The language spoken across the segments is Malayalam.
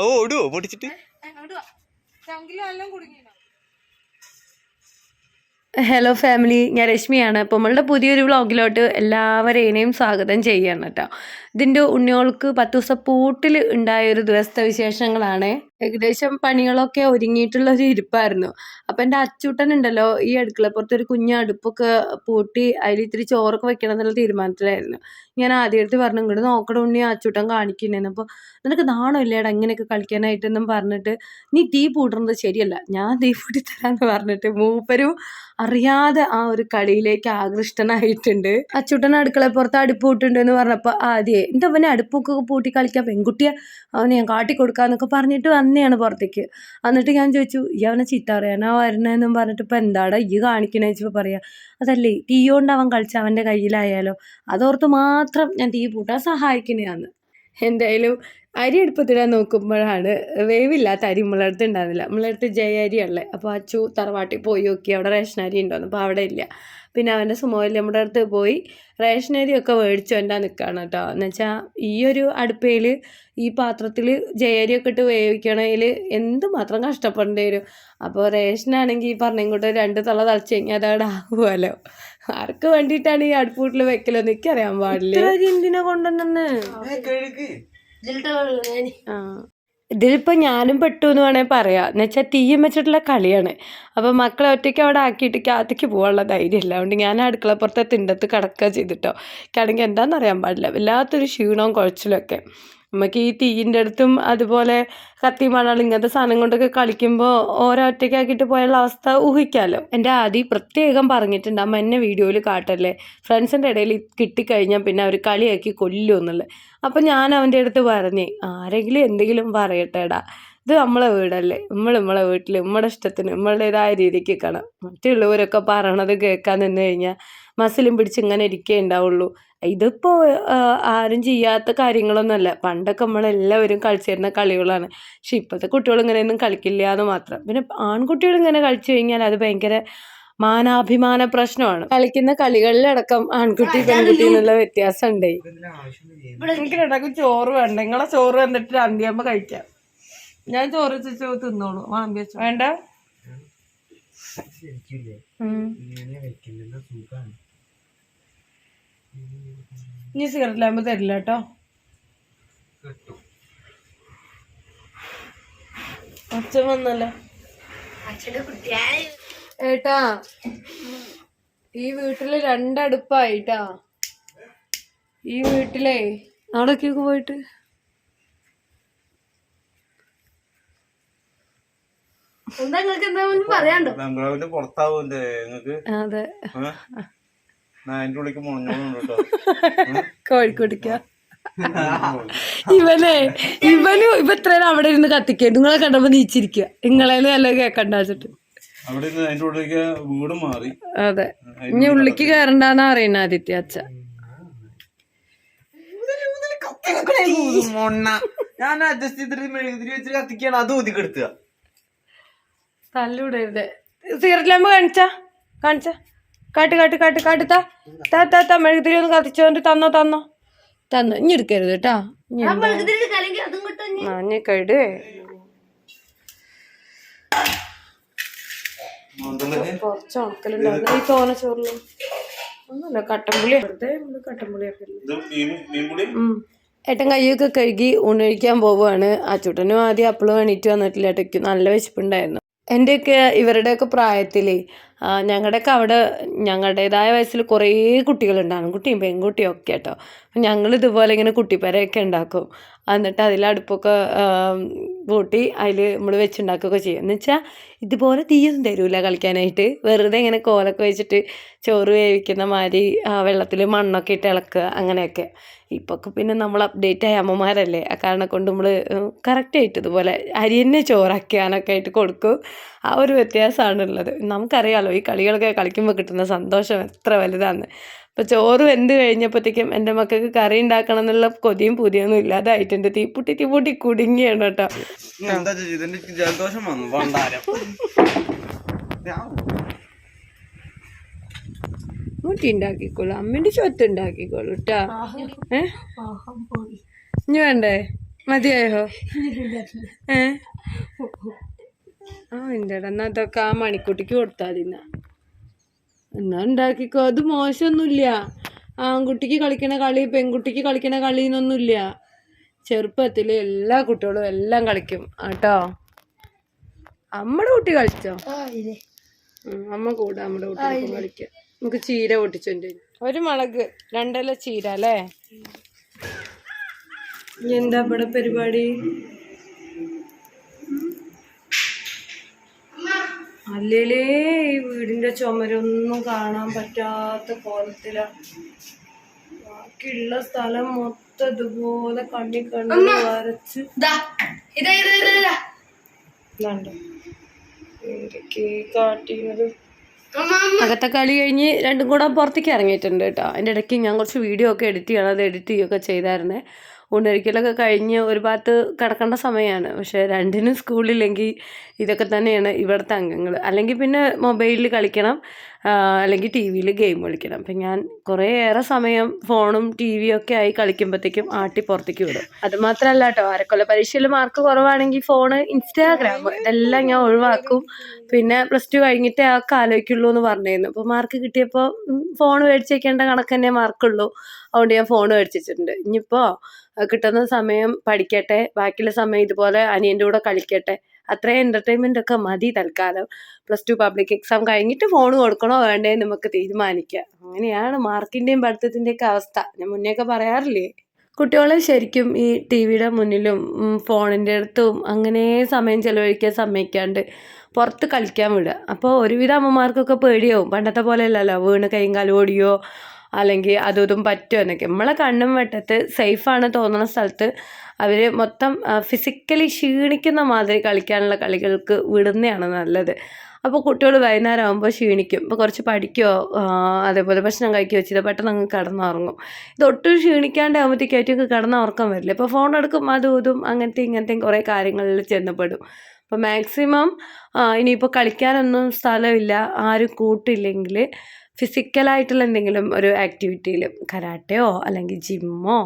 ഓടുവോ പൊട്ടിച്ചിട്ട്? ഹലോ ഫാമിലി, ഞാൻ രശ്മിയാണ്. അപ്പോൾ നമ്മളുടെ പുതിയൊരു വ്ളോഗിലോട്ട് എല്ലാവരെയും സ്വാഗതം ചെയ്യാണ് കേട്ടോ. ഇതിൻ്റെ ഉണ്ണിയോൾക്ക് 10 ദിവസം പൂട്ടിൽ ഉണ്ടായൊരു ദിവസത്തെ വിശേഷങ്ങളാണ്. ഏകദേശം പണികളൊക്കെ ഒരുങ്ങിയിട്ടുള്ളൊരു ഇരിപ്പായിരുന്നു. അപ്പം എൻ്റെ അച്ചൂട്ടൻ ഉണ്ടല്ലോ, ഈ അടുക്കളപ്പുറത്ത് ഒരു കുഞ്ഞ് അടുപ്പൊക്കെ പൂട്ടി അതിൽ ഇത്തിരി ചോറൊക്കെ വെക്കണം എന്നുള്ള തീരുമാനത്തിലായിരുന്നു. ഞാൻ ആദ്യമായിട്ട് പറഞ്ഞു, ഇങ്ങോട്ട് നോക്കണ ഉണ്ണി അച്ചൂട്ടൻ കാണിക്കുന്നതെന്ന്. അപ്പോൾ നിനക്ക് നാണോ ഇല്ലേടാ ഇങ്ങനെയൊക്കെ കളിക്കാനായിട്ടെന്നും പറഞ്ഞിട്ട്, നീ തീ പൂട്ടുന്നത് ശരിയല്ല, ഞാൻ തീ പൂട്ടിത്തരാന്ന് പറഞ്ഞിട്ട് മൂപ്പരും അറിയാതെ ആ ഒരു കളിയിലേക്ക് ആകൃഷ്ടനായിട്ടുണ്ട്. അച്ചൂട്ടൻ അടുക്കളപ്പുറത്ത് അടുപ്പ് പൂട്ടുണ്ടെന്ന് പറഞ്ഞപ്പോൾ ആദ്യമേ എൻ്റെ അവനെ അടുപ്പൊക്കെ പൂട്ടി കളിക്കാൻ പെൺകുട്ടിയെ അവനെ ഞാൻ കാട്ടിക്കൊടുക്കാന്നൊക്കെ പറഞ്ഞിട്ട് വന്നെയാണ് പുറത്തേക്ക്. എന്നിട്ട് ഞാൻ ചോദിച്ചു, ഈ അവനെ ചീത്ത അറിയാനാ വരണേന്നും പറഞ്ഞിട്ട് ഇപ്പം എന്താടാ ഈ കാണിക്കണേ വെച്ചപ്പോൾ പറയാ, അതല്ലേ തീ കൊണ്ട് അവൻ കളിച്ച അവൻ്റെ കയ്യിലായാലോ, അതോർത്ത് മാത്രം ഞാൻ തീ പൂട്ടാൻ സഹായിക്കണേന്ന്. എന്തായാലും അരി അടുപ്പത്തിടാൻ നോക്കുമ്പോഴാണ് വേവില്ലാത്ത അരി നമ്മളടുത്ത് ഉണ്ടാകുന്നില്ല. നമ്മളടുത്ത് ജയ അരിയല്ലേ. അപ്പോൾ അച്ചു തറവാട്ടിൽ പോയി നോക്കി അവിടെ റേഷൻ അരി ഉണ്ടോന്ന്. അപ്പോൾ അവിടെ ഇല്ല. പിന്നെ അവൻ്റെ സുമോയിൽ നമ്മുടെ അടുത്ത് പോയി റേഷൻ അരിയൊക്കെ മേടിച്ചു കൊണ്ടാ നിൽക്കുകയാണ് കേട്ടോ. എന്നുവെച്ചാൽ ഈ ഒരു അടുപ്പയിൽ ഈ പാത്രത്തിൽ ജയരിയൊക്കെ ഇട്ട് വേവിക്കണമെങ്കിൽ എന്തുമാത്രം കഷ്ടപ്പെടേണ്ടി വരും. അപ്പോൾ റേഷനാണെങ്കിൽ ഈ പറഞ്ഞിങ്ങോട്ട് 2 തള തളിച്ച് കഴിഞ്ഞാൽ അതവിടെ ആകുമല്ലോ. ആർക്ക് വേണ്ടിയിട്ടാണ് ഈ അടുപ്പൂട്ടിൽ വെക്കലോ എനിക്കറിയാൻ പാടില്ല. എന്തിനാ കൊണ്ടുവന്നെ? ഇതിലിപ്പോൾ ഞാനും പെട്ടു എന്ന് വേണേൽ പറയാം. എന്നുവെച്ചാൽ തീയും വെച്ചിട്ടുള്ള കളിയാണ്. അപ്പോൾ മക്കളെ ഒറ്റയ്ക്ക് അവിടെ ആക്കിയിട്ട് കാത്തേക്ക് പോകാനുള്ള ധൈര്യമില്ല. അതുകൊണ്ട് ഞാൻ അടുക്കളപ്പുറത്തെ തിണ്ടത്ത് കിടക്കുക ചെയ്തിട്ടോ. എനിക്കാണെങ്കിൽ എന്താണെന്നറിയാൻ പാടില്ല, വല്ലാത്തൊരു ക്ഷീണവും കുഴച്ചിലൊക്കെ. നമുക്ക് ഈ തീയിൻ്റെ അടുത്തും അതുപോലെ കത്തി മണാൾ ഇങ്ങനത്തെ സാധനം കൊണ്ടൊക്കെ കളിക്കുമ്പോൾ ഓരോ ഒറ്റയ്ക്കാക്കിയിട്ട് പോയുള്ള അവസ്ഥ ഊഹിക്കാമല്ലോ. എൻ്റെ ആദ്യം പ്രത്യേകം പറഞ്ഞിട്ടുണ്ട്, അമ്മ എന്നെ വീഡിയോയിൽ കാട്ടല്ലേ, ഫ്രണ്ട്സിൻ്റെ ഇടയിൽ കിട്ടിക്കഴിഞ്ഞാൽ പിന്നെ അവർ കളിയാക്കി കൊല്ലുമെന്നുള്ളത്. അപ്പം ഞാൻ അവൻ്റെ അടുത്ത് പറഞ്ഞേ, ആരെങ്കിലും എന്തെങ്കിലും പറയട്ടെടാ, ഇത് നമ്മളെ വീടല്ലേ, നമ്മളെ വീട്ടിൽ നമ്മുടെ ഇഷ്ടത്തിന് നമ്മളുടേതായ രീതിക്ക് കാണാം. മറ്റുള്ളവരൊക്കെ പറയണത് കേൾക്കാൻ നിന്ന് കഴിഞ്ഞാൽ മസിലും പിടിച്ച് ഇങ്ങനെ ഇരിക്കേ ഉണ്ടാവുള്ളൂ. ഇതിപ്പോൾ ആരും ചെയ്യാത്ത കാര്യങ്ങളൊന്നുമല്ല. പണ്ടൊക്കെ നമ്മളെല്ലാവരും കളിച്ചിരുന്ന കളികളാണ്. പക്ഷെ ഇപ്പോഴത്തെ കുട്ടികൾ ഇങ്ങനെയൊന്നും കളിക്കില്ല എന്ന് മാത്രം. പിന്നെ ആൺകുട്ടികൾ ഇങ്ങനെ കളിച്ചു കഴിഞ്ഞാൽ അത് ഭയങ്കര മാനാഭിമാന പ്രശ്നമാണ്. കളിക്കുന്ന കളികളിലടക്കം ആൺകുട്ടി പെൺകുട്ടി എന്നുള്ള വ്യത്യാസം ഉണ്ട്. എനിക്ക് രണ്ടാക്കും ചോറ് വേണ്ട, നിങ്ങളെ ചോറ് വന്നിട്ട് അന്തിയാകുമ്പോൾ കഴിക്കാം. ഞാൻ ചോറ് വെച്ച് തിന്നോളൂ. വേണ്ട ഇനി സിഗരറ്റ് ലാമ്പ് തരില്ല കേട്ടോ. അച്ഛൻ വന്നല്ലോ ഏട്ടാ. ഈ വീട്ടില് 2 അടുപ്പായിട്ടാ. ഈ വീട്ടിലേ അവിടേക്കൊക്കെ പോയിട്ട് പറയാണ്ടോ പുറത്താവൂല്ലേ നിങ്ങക്ക്? അതെ, അതിന്റെ ഉള്ളിക്ക് മുളഞ്ഞോളൂ കോഴിക്കോടിക്ക. ഇവന് ഇത്രയും അവിടെ ഇരുന്ന് കത്തിക്കുക, നിങ്ങളെ കണ്ടപ്പോ നീച്ചിരിക്കുക, നിങ്ങളേന്ന് നല്ല കേക്കണ്ട വെച്ചിട്ട്. വീട് മാറി. അതെ, ഇനി ഉള്ളിക്ക് കയറണ്ടെന്നാ പറയുന്ന ആദിത്യ അച്ഛ. ഞാൻ അഡ്ജസ്റ്റ് ചെയ്തിട്ട് മെഴുകുതിരി വെച്ച് കത്തിക്കാണ്, അത് ഊതിക്കെടുത്തുക. തല്ലൂടരുത്. സിഗരറ്റ് ലാമ്പ് കാണിച്ച കാട്ട് മെഴുകുതിരി ഒന്ന് കത്തിച്ചോണ്ട് തന്നോ. ഇനി എടുക്കരുത് കേട്ടോ. കേട് കുറച്ച് ഉണക്കലുണ്ടായിരുന്നു ഈ തോന ചോറിലും. ഒന്നുമില്ല, കട്ടമ്പുളിയൊക്കെ. ഏട്ടൻ കയ്യൊക്കെ കഴുകി ഊണഴിക്കാൻ പോവുകയാണ്. അച്ചൂട്ടനും ആദ്യം അപ്പളും എണീറ്റ് വന്നിട്ടില്ല. ഏട്ടയ്ക്ക് നല്ല വിശപ്പുണ്ടായിരുന്നു. എൻ്റെയൊക്കെ ഇവരുടെയൊക്കെ പ്രായത്തിൽ ഞങ്ങളുടെയൊക്കെ അവിടെ ഞങ്ങളുടേതായ വയസ്സിൽ കുറേ കുട്ടികളുണ്ടാകും, കുട്ടിയും പെൺകുട്ടിയും ഒക്കെ കേട്ടോ. അപ്പം ഞങ്ങളിതുപോലെ ഇങ്ങനെ കുട്ടിപ്പരയൊക്കെ ഉണ്ടാക്കും. എന്നിട്ട് അതിൽ അടുപ്പൊക്കെ പൂട്ടി അതിൽ നമ്മൾ വെച്ചുണ്ടാക്കുകയൊക്കെ ചെയ്യും. എന്ന് വെച്ചാൽ ഇതുപോലെ തീയൊന്നും തരൂല കളിക്കാനായിട്ട്. വെറുതെ ഇങ്ങനെ കോലൊക്കെ വെച്ചിട്ട് ചോറ് വേവിക്കുന്ന മാതിരി വെള്ളത്തിൽ മണ്ണൊക്കെ ഇട്ട് ഇളക്കുക അങ്ങനെയൊക്കെ. ഇപ്പൊക്കെ പിന്നെ നമ്മൾ അപ്ഡേറ്റ് ആയ അമ്മമാരല്ലേ, ആ കാരണം കൊണ്ട് നമ്മൾ കറക്റ്റായിട്ട് ഇതുപോലെ അരി തന്നെ ചോറാക്കാനൊക്കെ ആയിട്ട് കൊടുക്കും. ആ ഒരു വ്യത്യാസമാണുള്ളത്. നമുക്കറിയാമല്ലോ ഈ കളികളൊക്കെ കളിക്കുമ്പോൾ കിട്ടുന്ന സന്തോഷം എത്ര വലുതാണെന്ന്. അപ്പോൾ ചോറ് വെന്ത് കഴിഞ്ഞപ്പോഴത്തേക്കും എൻ്റെ മക്കൾക്ക് കറി ഉണ്ടാക്കണം എന്നുള്ള കൊതിയും പുതിയൊന്നും ഇല്ലാതായിട്ടുണ്ട്. തീപ്പൂട്ടി കുടുങ്ങിയാണ് കേട്ടോ. ജലദോഷം വന്നു. അമ്മൂട്ടി ഉണ്ടാക്കിക്കോളൂ, അമ്മേൻ്റെ സ്വത്ത് ഉണ്ടാക്കിക്കോളൂ കേട്ടാ. ഇനി വേണ്ടേ? മതിയായോ? എന്നാ അതൊക്കെ ആ മണിക്കുട്ടിക്ക് കൊടുത്താൽ മതി. എന്നാ ഉണ്ടാക്കിക്കോ, അത് മോശമൊന്നുമില്ല. ആൺകുട്ടിക്ക് കളിക്കണ കളി പെൺകുട്ടിക്ക് കളിക്കണ കളി എന്നൊന്നുമില്ല. ചെറുപ്പത്തിൽ എല്ലാ കുട്ടികളും എല്ലാം കളിക്കും കേട്ടോ. അമ്മയുടെ കുട്ടി കളിച്ചോ? അമ്മ കൂടെ നമ്മുടെ കുട്ടികൾക്കും കളിക്കാം. നമുക്ക് ചീര പൊട്ടിച്ചോണ്ട് ഒരു മുളക് 2 ഇല ചീര അല്ലേ. ഇനി എന്താ ഇവിടെ പരിപാടി? അല്ലേലേ ഈ വീടിന്റെ ചുമരൊന്നും കാണാൻ പറ്റാത്ത കോലത്തിലാണ്. ബാക്കിയുള്ള സ്ഥലം മൊത്തം ഇതുപോലെ കണ്ണി വരച്ച് കാട്ടിയത്. അകത്തെ കളി കഴിഞ്ഞ് രണ്ടും കൂടെ പുറത്തേക്ക് ഇറങ്ങിയിട്ടുണ്ട് കേട്ടോ. അതിൻ്റെ ഇടയ്ക്ക് ഞാൻ കുറച്ച് വീഡിയോ ഒക്കെ എഡിറ്റ് ചെയ്യണം, അത് എഡിറ്റ് ചെയ്യുകയൊക്കെ ചെയ്തായിരുന്നേ. ഊണൊരിക്കലൊക്കെ കഴിഞ്ഞ് ഒരു ഭാഗത്ത് കിടക്കേണ്ട സമയമാണ്. പക്ഷേ രണ്ടിനും സ്കൂളില്ലെങ്കിൽ ഇതൊക്കെ തന്നെയാണ് ഇവിടുത്തെ അംഗങ്ങൾ. അല്ലെങ്കിൽ പിന്നെ മൊബൈലിൽ കളിക്കണം, അല്ലെങ്കിൽ ടി വിയിൽ ഗെയിം കളിക്കണം. അപ്പം ഞാൻ കുറേയേറെ സമയം ഫോണും ടി വിയും ഒക്കെ ആയി കളിക്കുമ്പോഴത്തേക്കും ആട്ടി പുറത്തേക്ക് വിടും. അത് മാത്രമല്ല കേട്ടോ, അരക്കൊല്ല പരീക്ഷയിൽ മാർക്ക് കുറവാണെങ്കിൽ ഫോണ്, ഇൻസ്റ്റാഗ്രാം ഇതെല്ലാം ഞാൻ ഒഴിവാക്കും. പിന്നെ +2 കഴിഞ്ഞിട്ടേ ആൾക്ക് ആലോചിക്കുള്ളൂ എന്ന് പറഞ്ഞിരുന്നു. അപ്പോൾ മാർക്ക് കിട്ടിയപ്പോൾ ഫോൺ മേടിച്ച് വയ്ക്കേണ്ട കണക്ക് തന്നെ മാർക്കുള്ളൂ. അതുകൊണ്ട് ഞാൻ ഫോൺ മേടിച്ചിട്ടുണ്ട്. ഇനിയിപ്പോൾ കിട്ടുന്ന സമയം പഠിക്കട്ടെ, ബാക്കിയുള്ള സമയം ഇതുപോലെ അനിയൻ്റെ കൂടെ കളിക്കട്ടെ. അത്രയും എൻ്റർടൈൻമെൻ്റ് ഒക്കെ മതി തൽക്കാലം. +2 പബ്ലിക് എക്സാം കഴിഞ്ഞിട്ട് ഫോൺ കൊടുക്കണോ വേണ്ടേ നമുക്ക് തീരുമാനിക്കാം. അങ്ങനെയാണ് മാർക്കിൻ്റെയും പഠിത്തത്തിൻ്റെയൊക്കെ അവസ്ഥ. ഞാൻ മുന്നേയൊക്കെ പറയാറില്ലേ. കുട്ടികളെ ശരിക്കും ഈ ടി വിയുടെ മുന്നിലും ഫോണിൻ്റെ അടുത്തും അങ്ങനെ സമയം ചിലവഴിക്കാൻ സമ്മതിക്കാണ്ട് പുറത്ത് കളിക്കാൻ വിടുക. അപ്പോൾ ഒരുവിധ അമ്മമാർക്കൊക്കെ പേടിയാവും. പണ്ടത്തെ പോലെ അല്ലല്ലോ, വീണ് കൈയും കാലും ഓടിയോ അല്ലെങ്കിൽ അതും ഇതും പറ്റുമോ എന്നൊക്കെ. നമ്മളെ കണ്ണും വെട്ടത്ത് സേഫാണ് തോന്നുന്ന സ്ഥലത്ത് അവർ മൊത്തം ഫിസിക്കലി ക്ഷീണിക്കുന്ന മാതിരി കളിക്കാനുള്ള കളികൾക്ക് വിടുന്നതാണ് നല്ലത്. അപ്പോൾ കുട്ടികൾ വൈകുന്നേരം ആകുമ്പോൾ ക്ഷീണിക്കും. ഇപ്പോൾ കുറച്ച് പഠിക്കുകയോ അതേപോലെ ഭക്ഷണം കഴിക്കുകയോ ചെയ്താൽ പെട്ടെന്ന് അങ്ങ് കിടന്നുറങ്ങും. ഇതൊട്ടും ക്ഷീണിക്കാണ്ടാകുമ്പോഴത്തേക്കും ഏറ്റവും കിടന്നുറക്കം വരില്ല. ഇപ്പോൾ ഫോൺ എടുക്കും, അതും ഇതും അങ്ങനത്തെ ഇങ്ങനത്തെയും കുറേ കാര്യങ്ങളിൽ ചെന്നപ്പെടും. അപ്പോൾ മാക്സിമം ഇനിയിപ്പോൾ കളിക്കാനൊന്നും സ്ഥലമില്ല, ആരും കൂട്ടില്ലെങ്കിൽ ഫിസിക്കലായിട്ടുള്ള എന്തെങ്കിലും ഒരു ആക്ടിവിറ്റിയിൽ കരാട്ടയോ അല്ലെങ്കിൽ ജിമ്മോ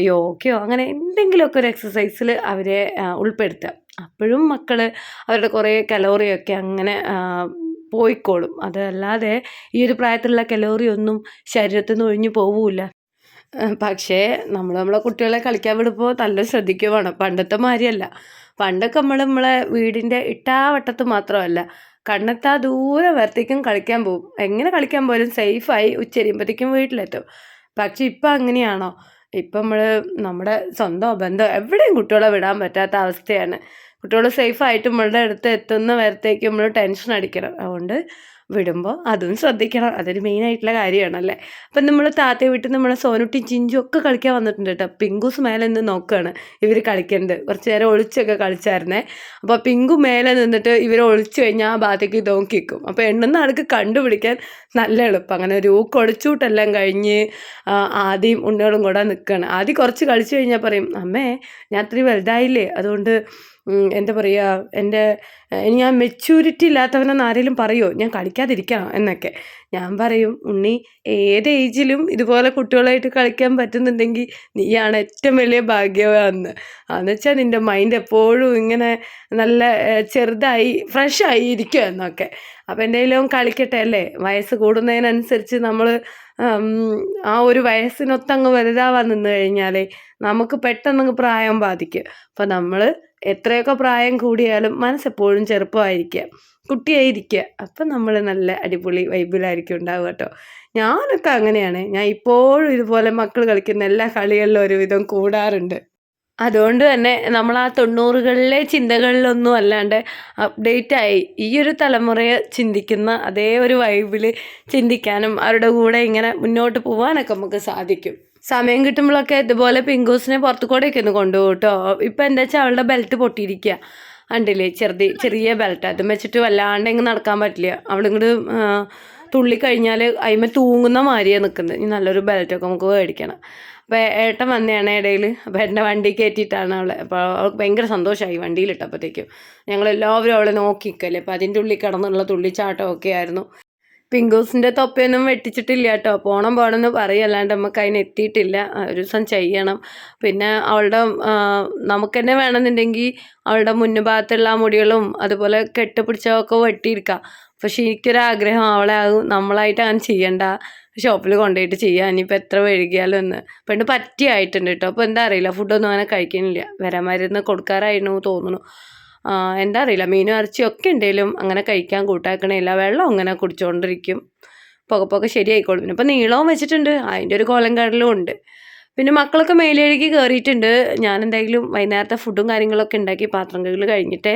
യോഗയോ അങ്ങനെ എന്തെങ്കിലുമൊക്കെ ഒരു എക്സസൈസിൽ അവരെ ഉൾപ്പെടുത്തുക. അപ്പോഴും മക്കൾ അവരുടെ കുറേ കലോറിയൊക്കെ അങ്ങനെ പോയിക്കോളും. അതല്ലാതെ ഈ ഒരു പ്രായത്തിലുള്ള കലോറി ഒന്നും ശരീരത്തിൽ നിന്ന് ഒഴിഞ്ഞു പോവില്ല. പക്ഷേ നമ്മളെ കുട്ടികളെ കളിക്കാൻ വിടുമ്പോൾ നല്ല ശ്രദ്ധിക്കുക വേണം. പണ്ടത്തെ മാതിരിയല്ല. പണ്ടൊക്കെ നമ്മളെ വീടിൻ്റെ ഇട്ടാവട്ടത്ത് മാത്രമല്ല, കണ്ണെത്താ ദൂരെ വരത്തേക്കും കളിക്കാൻ പോകും. എങ്ങനെ കളിക്കാൻ പോലും സേഫായി ഉച്ചരിയുമ്പോഴത്തേക്കും വീട്ടിലെത്തും. പക്ഷെ ഇപ്പം അങ്ങനെയാണോ? ഇപ്പം നമ്മുടെ സ്വന്തമോ ബന്ധമോ എവിടെയും കുട്ടികളെ വിടാൻ പറ്റാത്ത അവസ്ഥയാണ്. കുട്ടികൾ സേഫായിട്ട് നമ്മളുടെ അടുത്ത് എത്തുന്ന വരത്തേക്ക് നമ്മൾ ടെൻഷൻ അടിക്കണം. അതുകൊണ്ട് വിടുമ്പോൾ അതും ശ്രദ്ധിക്കണം. അതൊരു മെയിനായിട്ടുള്ള കാര്യമാണല്ലേ. അപ്പം നമ്മൾ താത്തയെ വിട്ട് നമ്മളെ സോനുട്ടി ചിഞ്ചും ഒക്കെ കളിക്കാൻ വന്നിട്ടുണ്ട് കേട്ടോ. പിങ്കൂസ് മേലെ നിന്ന് നോക്കുകയാണ് ഇവർ കളിക്കുന്നത്. കുറച്ച് നേരം ഒളിച്ചൊക്കെ കളിച്ചായിരുന്നേ. അപ്പോൾ പിങ്കു മേലെ നിന്നിട്ട് ഇവർ ഒളിച്ചു കഴിഞ്ഞാൽ ആ ഭാഗത്തേക്ക് നോക്കിക്കും. അപ്പോൾ എണ്ണുന്ന ആൾക്ക് കണ്ടുപിടിക്കാൻ നല്ല എളുപ്പം. അങ്ങനെ ഒരു കൊടിച്ചൂട്ടെല്ലാം കഴിഞ്ഞ് ആദ്യം ഉണ്ണികളും കൂടെ നിൽക്കുകയാണ്. ആദ്യം കുറച്ച് കളിച്ചു കഴിഞ്ഞാൽ പറയും, അമ്മേ ഞാൻ അത്രയും വലുതായില്ലേ, അതുകൊണ്ട് എന്താ പറയുക, ഞാൻ മെച്യൂരിറ്റി ഇല്ലാത്തവനെന്ന് ആരെങ്കിലും പറയുമോ, ഞാൻ കളിക്കാതിരിക്കണം എന്നൊക്കെ. ഞാൻ പറയും, ഉണ്ണി ഏത് ഏജിലും ഇതുപോലെ കുട്ടികളായിട്ട് കളിക്കാൻ പറ്റുന്നുണ്ടെങ്കിൽ നീയാണ് ഏറ്റവും വലിയ ഭാഗ്യവാന്ന്. എന്ന് വെച്ചാൽ നിൻ്റെ മൈൻഡ് എപ്പോഴും ഇങ്ങനെ നല്ല ചെറുതായി ഫ്രഷായി ഇരിക്കുക എന്നൊക്കെ. അപ്പോൾ എന്തെങ്കിലും കളിക്കട്ടെ അല്ലേ. വയസ്സ് കൂടുന്നതിനനുസരിച്ച് നമ്മൾ ആ ഒരു വയസ്സിനൊത്തങ്ങ് വലുതാവാൻ നിന്ന് കഴിഞ്ഞാൽ നമുക്ക് പെട്ടെന്നങ്ങ് പ്രായം ബാധിക്കും. അപ്പോൾ നമ്മൾ എത്രയൊക്കെ പ്രായം കൂടിയാലും മനസ്സെപ്പോഴും ചെറുപ്പമായിരിക്കുക, കുട്ടിയായിരിക്കുക. അപ്പം നമ്മൾ നല്ല അടിപൊളി വൈബിലായിരിക്കും ഉണ്ടാവുക കേട്ടോ. ഞാനൊക്കെ അങ്ങനെയാണ്. ഞാൻ ഇപ്പോഴും ഇതുപോലെ മക്കൾ കളിക്കുന്ന എല്ലാ കളികളിലും ഒരുവിധം കൂടാറുണ്ട്. അതുകൊണ്ട് തന്നെ നമ്മൾ ആ 90കളിലെ ചിന്തകളിലൊന്നും അല്ലാണ്ട് അപ്ഡേറ്റായി ഈ ഒരു തലമുറയെ ചിന്തിക്കുന്ന അതേ ഒരു വൈബിൽ ചിന്തിക്കാനും അവരുടെ കൂടെ ഇങ്ങനെ മുന്നോട്ട് പോകാനൊക്കെ നമുക്ക് സാധിക്കും. സമയം കിട്ടുമ്പോഴൊക്കെ ഇതുപോലെ പിങ്കൂസിനെ പുറത്തു കൂടെയൊക്കെ ഒന്ന് കൊണ്ടുപോകും കേട്ടോ. ഇപ്പം എന്താ വെച്ചാൽ അവളുടെ ബെൽറ്റ് പൊട്ടിയിരിക്കുക കണ്ടില്ലേ, ചെറിയ ബെൽറ്റ്. അതും വെച്ചിട്ട് വല്ലാണ്ട് ഇങ്ങ് നടക്കാൻ പറ്റില്ല. അവളിങ്ങോട്ട് തുള്ളിക്കഴിഞ്ഞാൽ അതിന്മേൽ തൂങ്ങുന്ന മാതിരിയാണ് നിൽക്കുന്നത്. ഇനി നല്ലൊരു ബെൽറ്റൊക്കെ നമുക്ക് മേടിക്കണം. അപ്പോൾ ഏട്ടൻ വന്നതാണ് ഇടയിൽ. അപ്പോൾ ഏട്ടൻ്റെ വണ്ടി കയറ്റിയിട്ടാണ് അവളെ. അപ്പോൾ അവൾക്ക് ഭയങ്കര സന്തോഷമായി വണ്ടിയിലിട്ടപ്പോഴത്തേക്കും. ഞങ്ങളെല്ലാവരും അവളെ നോക്കിക്കല്ലേ. അപ്പോൾ അതിൻ്റെ ഉള്ളിൽ കിടന്നുള്ള തുള്ളിച്ചാട്ടമൊക്കെ ആയിരുന്നു. ഫിംഗൂസിൻ്റെ തൊപ്പയൊന്നും വെട്ടിച്ചിട്ടില്ല കേട്ടോ. പോകണമെന്ന് പറയല്ലാണ്ട് നമുക്ക് അതിന് എത്തിയിട്ടില്ല. ഒരു ദിവസം ചെയ്യണം. പിന്നെ അവളുടെ നമുക്ക് തന്നെ വേണമെന്നുണ്ടെങ്കിൽ അവളുടെ മുന്നു ഭാഗത്തുള്ള ആ മുടികളും അതുപോലെ കെട്ടിപ്പിടിച്ചതൊക്കെ വെട്ടിയെടുക്കാം. പക്ഷെ എനിക്കൊരാഗ്രഹം അവളെ നമ്മളായിട്ട് അങ്ങനെ ചെയ്യണ്ട, ഷോപ്പിൽ കൊണ്ടുപോയിട്ട് ചെയ്യാം. ഇനിയിപ്പോൾ എത്ര വൈകിയാലും ഒന്ന് പെണ്ണ് പറ്റിയായിട്ടുണ്ട് കേട്ടോ. അപ്പോൾ എന്താ അറിയില്ല, ഫുഡൊന്നും അങ്ങനെ കഴിക്കുന്നില്ല. മരുന്ന് കൊടുക്കാറായിരുന്നു തോന്നുന്നു. എന്താ അറിയില്ല, മീനും ഇറച്ചിയും ഒക്കെ ഉണ്ടെങ്കിലും അങ്ങനെ കഴിക്കാൻ കൂട്ടാക്കണില്ല. വെള്ളം അങ്ങനെ കുടിച്ചുകൊണ്ടിരിക്കും. പുക ശരിയായിക്കോളും. പിന്നെ ഇപ്പോൾ നീളവും വെച്ചിട്ടുണ്ട്, അതിൻ്റെ ഒരു കോലം കടലും ഉണ്ട്. പിന്നെ മക്കളൊക്കെ മേലെഴുകി കയറിയിട്ടുണ്ട്. ഞാൻ എന്തായാലും വൈകുന്നേരത്തെ ഫുഡും കാര്യങ്ങളൊക്കെ ഉണ്ടാക്കി പാത്രം കഴുകൽ കഴിഞ്ഞിട്ടേ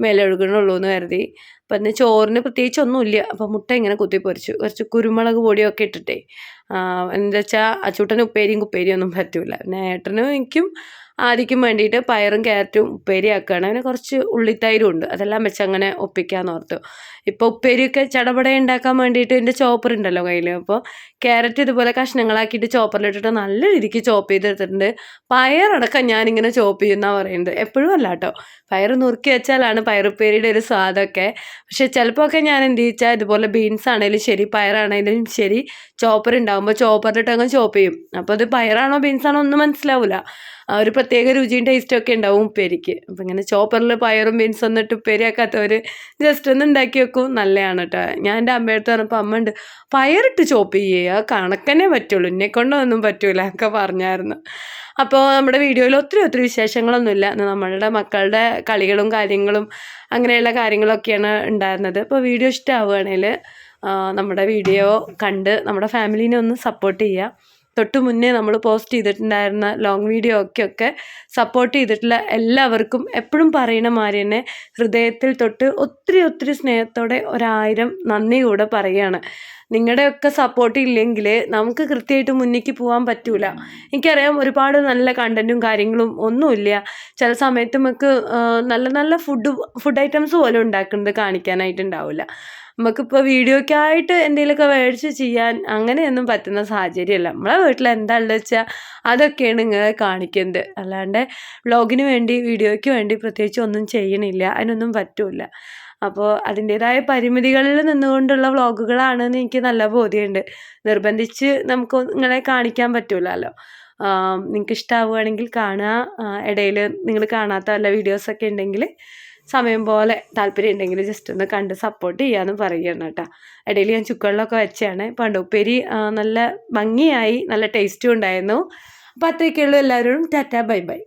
മേലെഴുകണുള്ളൂ എന്ന് കരുതി. അപ്പം ഇന്ന് ചോറിന് പ്രത്യേകിച്ച് ഒന്നുമില്ല. അപ്പം മുട്ട ഇങ്ങനെ കുത്തി പൊരിച്ചു, കുറച്ച് കുരുമുളക് പൊടിയൊക്കെ ഇട്ടിട്ടേ. എന്താ വെച്ചാൽ അച്ചൂട്ടന് ഉപ്പേരിയും കുപ്പേരിയും ഒന്നും പറ്റൂല. പിന്നെ ഏട്ടനും എനിക്കും ആദ്യക്കും വേണ്ടിയിട്ട് പയറും ക്യാരറ്റും ഉപ്പേരി ആക്കുകയാണ്. പിന്നെ കുറച്ച് ഉള്ളിത്തൈരും ഉണ്ട്, അതെല്ലാം വെച്ച് അങ്ങനെ ഒപ്പിക്കാമെന്ന് ഓർത്തു. ഇപ്പോൾ ഉപ്പേരിയൊക്കെ ചടപട ഉണ്ടാക്കാൻ വേണ്ടിയിട്ട് എൻ്റെ ചോപ്പർ ഉണ്ടല്ലോ കയ്യിൽ. അപ്പോൾ ക്യാരറ്റ് ഇതുപോലെ കഷ്ണങ്ങളാക്കിയിട്ട് ചോപ്പറിലിട്ടിട്ട് നല്ല രീതിക്ക് ചോപ്പ് ചെയ്തെടുത്തിട്ടുണ്ട്. പയറടക്കം ഞാനിങ്ങനെ ചോപ്പ് ചെയ്യുന്നതാണ് പറയുന്നത്. എപ്പോഴും അല്ല കേട്ടോ, പയർ നുറുക്കി വെച്ചാലാണ് പയറുപ്പേരിയുടെ ഒരു സ്വാദൊക്കെ. പക്ഷെ ചിലപ്പോൾ ഒക്കെ ഞാൻ എന്ത് ചോദിച്ചാൽ ഇതുപോലെ ബീൻസ് ആണെങ്കിലും ശരി പയറാണെങ്കിലും ശരി ചോപ്പർ ഉണ്ടാകുമ്പോൾ ചോപ്പറിലിട്ട് അങ്ങ് ചോപ്പ് ചെയ്യും. അപ്പോൾ അത് പയറാണോ ബീൻസാണോ ഒന്നും മനസ്സിലാവില്ല. ഒരു പ്രത്യേക രുചിയും ടേസ്റ്റും ഒക്കെ ഉണ്ടാവും ഉപ്പേരിക്ക്. അപ്പം ഇങ്ങനെ ചോപ്പറിൽ പയറും ബീൻസും ഒന്നിട്ട് ഉപ്പേരിയാക്കാത്തവർ ജസ്റ്റ് ഒന്ന് ഉണ്ടാക്കി വെക്കും, നല്ലതാണ് കേട്ടോ. ഞാൻ എൻ്റെ അമ്മയടുത്ത് പറഞ്ഞപ്പോൾ അമ്മ ഉണ്ട് പയറിട്ട് ചോപ്പ് ചെയ്യുക കണക്കന്നെ പറ്റുള്ളൂ, എന്നെക്കൊണ്ടൊന്നും പറ്റൂല ഒക്കെ പറഞ്ഞായിരുന്നു. അപ്പോൾ നമ്മുടെ വീഡിയോയിൽ ഒത്തിരി വിശേഷങ്ങളൊന്നുമില്ല. നമ്മളുടെ മക്കളുടെ കളികളും കാര്യങ്ങളും അങ്ങനെയുള്ള കാര്യങ്ങളൊക്കെയാണ് ഉണ്ടായിരുന്നത്. അപ്പോൾ വീഡിയോ ഇഷ്ടമാവുകയാണെങ്കിൽ നമ്മുടെ വീഡിയോ കണ്ട് നമ്മുടെ ഫാമിലീനെ ഒന്ന് സപ്പോർട്ട് ചെയ്യുക. തൊട്ട് മുന്നേ നമ്മൾ പോസ്റ്റ് ചെയ്തിട്ടുണ്ടായിരുന്ന ലോങ് വീഡിയോ ഒക്കെ സപ്പോർട്ട് ചെയ്തിട്ടുള്ള എല്ലാവർക്കും എപ്പോഴും പറയുന്ന മാതിരി തന്നെ ഹൃദയത്തിൽ തൊട്ട് ഒത്തിരി സ്നേഹത്തോടെ 1000 നന്ദി കൂടെ പറയുകയാണ്. നിങ്ങളുടെയൊക്കെ സപ്പോർട്ട് ഇല്ലെങ്കിൽ നമുക്ക് കൃത്യമായിട്ട് മുന്നിലേക്ക് പോകാൻ പറ്റൂല. എനിക്കറിയാം ഒരുപാട് നല്ല കണ്ടൻറ്റും കാര്യങ്ങളും ഒന്നുമില്ല. ചില സമയത്ത് നമുക്ക് നല്ല ഫുഡ് ഐറ്റംസ് പോലും ഉണ്ടാക്കുന്നത് കാണിക്കാനായിട്ടുണ്ടാവില്ല. നമുക്കിപ്പോൾ വീഡിയോയ്ക്കായിട്ട് എന്തെങ്കിലുമൊക്കെ മേടിച്ച് ചെയ്യാൻ അങ്ങനെയൊന്നും പറ്റുന്ന സാഹചര്യമല്ല. നമ്മളെ വീട്ടിൽ എന്താ ഉള്ളത് വെച്ചാൽ അതൊക്കെയാണ് ഇങ്ങനെ കാണിക്കുന്നത്. അല്ലാണ്ട് വ്ളോഗിന് വേണ്ടി വീഡിയോയ്ക്ക് വേണ്ടി പ്രത്യേകിച്ച് ഒന്നും ചെയ്യണില്ല, അതിനൊന്നും പറ്റൂല. അപ്പോൾ അതിൻ്റേതായ പരിമിതികളിൽ നിന്നുകൊണ്ടുള്ള വ്ളോഗുകളാണെന്ന് എനിക്ക് നല്ല ബോധ്യമുണ്ട്. നിർബന്ധിച്ച് നമുക്ക് നിങ്ങളെ കാണിക്കാൻ പറ്റൂലല്ലോ. നിങ്ങൾക്ക് ഇഷ്ടമാവുകയാണെങ്കിൽ കാണുക. ഇടയിൽ നിങ്ങൾ കാണാത്ത വല്ല വീഡിയോസൊക്കെ ഉണ്ടെങ്കിൽ സമയം പോലെ താല്പര്യം ഉണ്ടെങ്കിൽ ജസ്റ്റ് ഒന്ന് കണ്ട് സപ്പോർട്ട് ചെയ്യാമെന്ന് പറയുകയാണ് കേട്ടോ. ഇടയിൽ ഞാൻ ചുക്കുവെള്ളമൊക്കെ വെച്ചാണ്. പണ്ട് ഉപ്പേരി നല്ല ഭംഗിയായി, നല്ല ടേസ്റ്റും ഉണ്ടായിരുന്നു. അപ്പോൾ അത്രയൊക്കെയുള്ളൂ. എല്ലാവരോടും ടാറ്റാ ബൈ ബൈ.